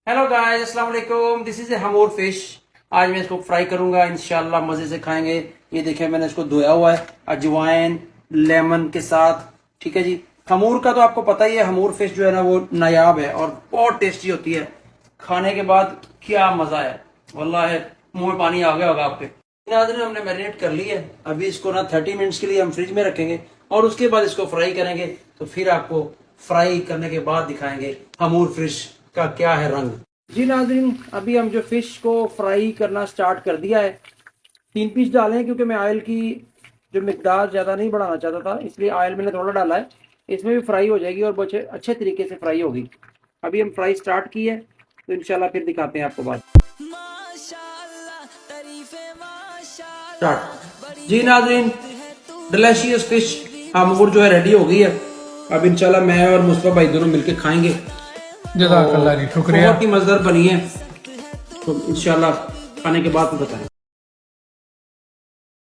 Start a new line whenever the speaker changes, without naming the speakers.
Hello guys, अस्सलाम वालेकुम। This is a हमूर फिश। आज मैं इसको फ्राई करूंगा, इंशाल्लाह मजे से खाएंगे। ये देखें, मैंने इसको धोया हुआ है अजवाइन लेमन के साथ। ठीक है जी। हमूर का तो आपको पता ही है, हमूर फिश जो है ना वो नायाब है और बहुत टेस्टी होती है। खाने के बाद क्या मजा है, वल्लाह मुंह में पानी आ गया होगा आपके। नाज़रीन, हमने मैरिनेट कर ली है। अभी इसको ना 30 मिनट्स के लिए हम फ्रिज में रखेंगे और उसके बाद इसको फ्राई करेंगे। तो फिर आपको फ्राई करने के बाद दिखाएंगे हमूर फिश का क्या है रंग। जी नाज़रीन, अभी हम जो फिश को फ्राई करना स्टार्ट कर दिया है। 3 पीस डाले हैं क्योंकि मैं ऑयल की जो मिकदार ज़्यादा नहीं बढ़ाना चाहता था, इसलिए ऑयल मैंने थोड़ा डाला है। इसमें भी फ्राई हो जाएगी और बहुत अच्छे तरीके से फ्राई होगी। अभी हम फ्राई स्टार्ट की है, तो इंशाल्लाह फिर दिखाते हैं आपको बाद। स्टार्ट। जी नाज़रीन, डिलीशियस फिश हमूर जो है रेडी हो गई है। अब इंशाल्लाह मैं और मुस्तफा भाई दोनों मिलके खाएंगे।
जज़ाकल्लाह जी, शुक्रिया।
बहुत ही मजेदार बनी है। तो इंशाल्लाह खाने के बाद बताएं।